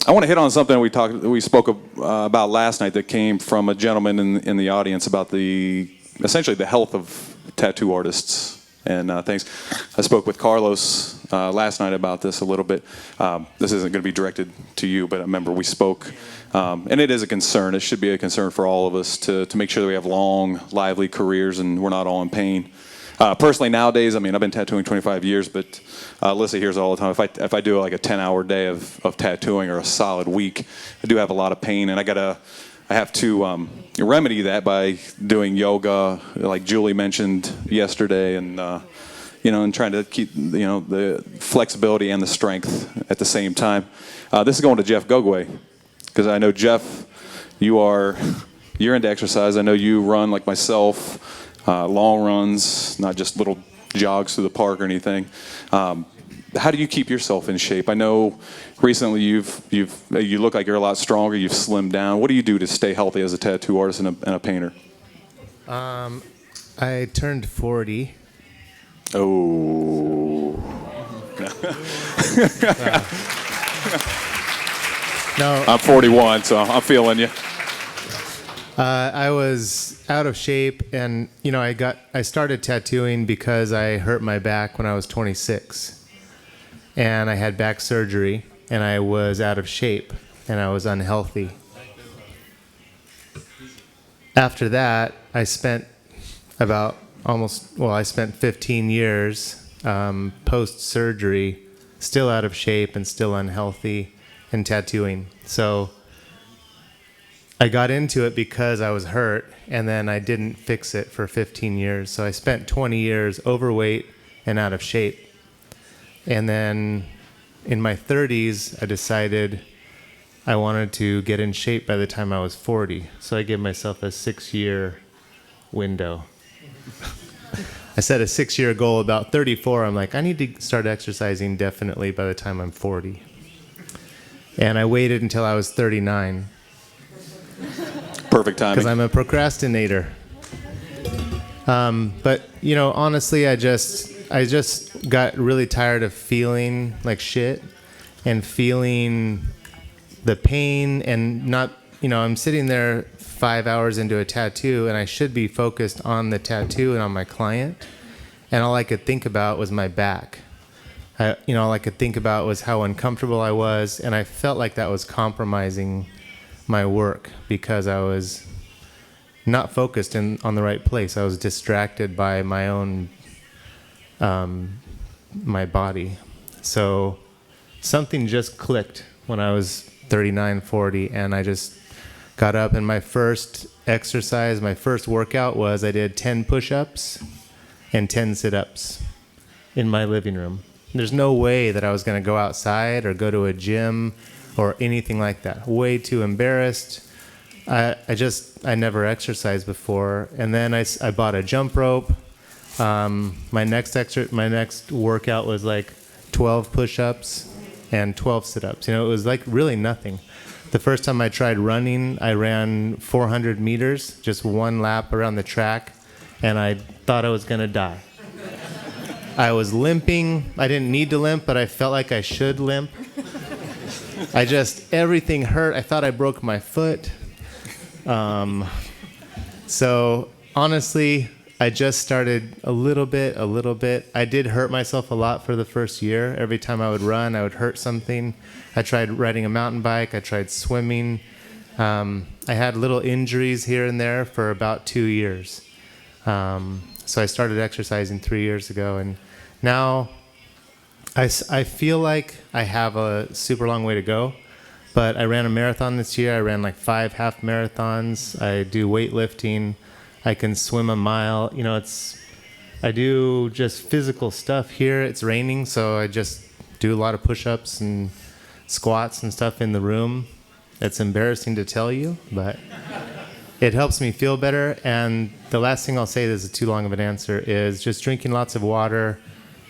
I want to hit on something we spoke about last night that came from a gentleman in the audience about essentially the health of tattoo artists and things. I spoke with Carlos last night about this a little bit. This isn't going to be directed to you, but I remember we spoke, and it is a concern. It should be a concern for all of us to make sure that we have long, lively careers and we're not all in pain. Personally, nowadays, I mean, I've been tattooing 25 years, but Alyssa hears all the time. If I do like a 10-hour day of tattooing or a solid week, I do have a lot of pain, and I have to remedy that by doing yoga, like Julie mentioned yesterday, and and trying to keep the flexibility and the strength at the same time. This is going to Jeff Gogue, because I know Jeff, you're into exercise. I know you run like myself. Long runs, not just little jogs through the park or anything. How do you keep yourself in shape? I know recently you look like you're a lot stronger. You've slimmed down. What do you do to stay healthy as a tattoo artist and a painter? I turned 40. Oh. No. I'm 41, so I'm feeling you. I was out of shape, and I started tattooing because I hurt my back when I was 26, and I had back surgery, and I was out of shape, and I was unhealthy. After that, I spent 15 years post-surgery, still out of shape and still unhealthy, and tattooing. So I got into it because I was hurt, and then I didn't fix it for 15 years. So I spent 20 years overweight and out of shape. And then in my 30s, I decided I wanted to get in shape by the time I was 40. So I gave myself a 6-year window. I set a 6-year goal. About 34, I'm like, I need to start exercising definitely by the time I'm 40. And I waited until I was 39. Perfect timing. Because I'm a procrastinator. But honestly, I just got really tired of feeling like shit and feeling the pain and not. I'm sitting there 5 hours into a tattoo, and I should be focused on the tattoo and on my client, and all I could think about was my back. All I could think about was how uncomfortable I was, and I felt like that was compromising my work because I was not focused on the right place. I was distracted by my own, my body. So something just clicked when I was 39, 40, and I just got up, and my first exercise, my first workout was I did 10 push-ups and 10 sit-ups in my living room. There's no way that I was going to go outside or go to a gym or anything like that. Way too embarrassed. I never exercised before. And then I bought a jump rope. My next workout was like 12 push-ups and 12 sit-ups. It was like really nothing. The first time I tried running, I ran 400 meters, just one lap around the track, and I thought I was going to die. I was limping. I didn't need to limp, but I felt like I should limp. Everything hurt. I thought I broke my foot. So honestly, I just started a little bit. I did hurt myself a lot for the first year. Every time I would run, I would hurt something. I tried riding a mountain bike. I tried swimming. I had little injuries here and there for about 2 years. So I started exercising 3 years ago, and now I feel like I have a super long way to go, but I ran a marathon this year. I ran like 5 half marathons. I do weightlifting. I can swim a mile. I do just physical stuff here. It's raining, so I just do a lot of push-ups and squats and stuff in the room. It's embarrassing to tell you, but it helps me feel better. And the last thing I'll say, this is too long of an answer, is just drinking lots of water.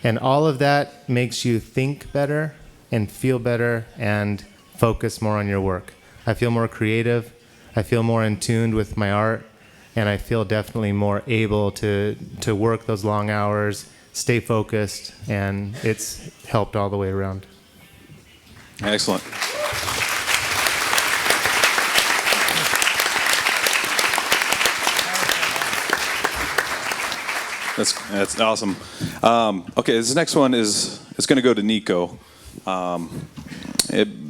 And all of that makes you think better and feel better and focus more on your work. I feel more creative. I feel more in tune with my art. And I feel definitely more able to work those long hours, stay focused, and it's helped all the way around. Excellent. That's awesome. Okay, this next one is going to go to Nico.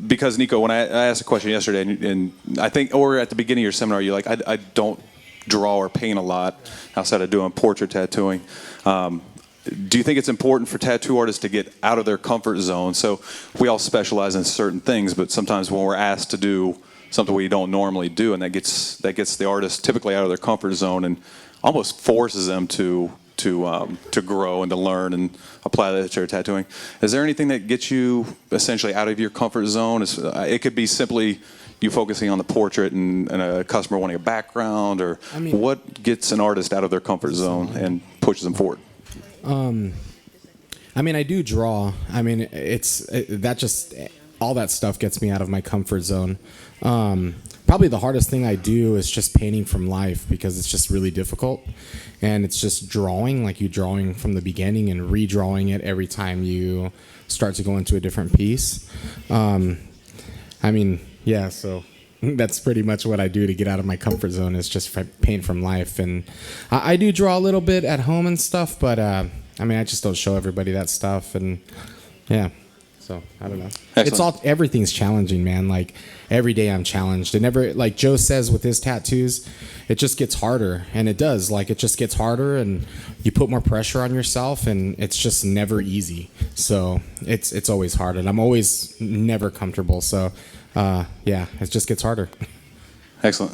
Because Nico, when I asked a question yesterday, and I think, or at the beginning of your seminar, you're like, I don't draw or paint a lot outside of doing portrait tattooing. Do you think it's important for tattoo artists to get out of their comfort zone? So we all specialize in certain things, but sometimes when we're asked to do something we don't normally do, and that gets the artist typically out of their comfort zone and almost forces them to grow and to learn and apply that to their tattooing. Is there anything that gets you essentially out of your comfort zone? It could be simply you focusing on the portrait and a customer wanting a background, or what gets an artist out of their comfort zone and pushes them forward? I do draw. All that stuff gets me out of my comfort zone. Probably the hardest thing I do is just painting from life, because it's just really difficult, and it's just drawing, like you drawing from the beginning and redrawing it every time you start to go into a different piece. So that's pretty much what I do to get out of my comfort zone, is just paint from life. And I do draw a little bit at home and stuff, but I just don't show everybody that stuff. And yeah, so I don't know. Excellent. Everything's challenging, man. Like every day I'm challenged, and like Joe says with his tattoos, it just gets harder, and it does. Like it just gets harder, and you put more pressure on yourself, and it's just never easy. So it's always hard, and I'm always never comfortable. So it just gets harder. Excellent.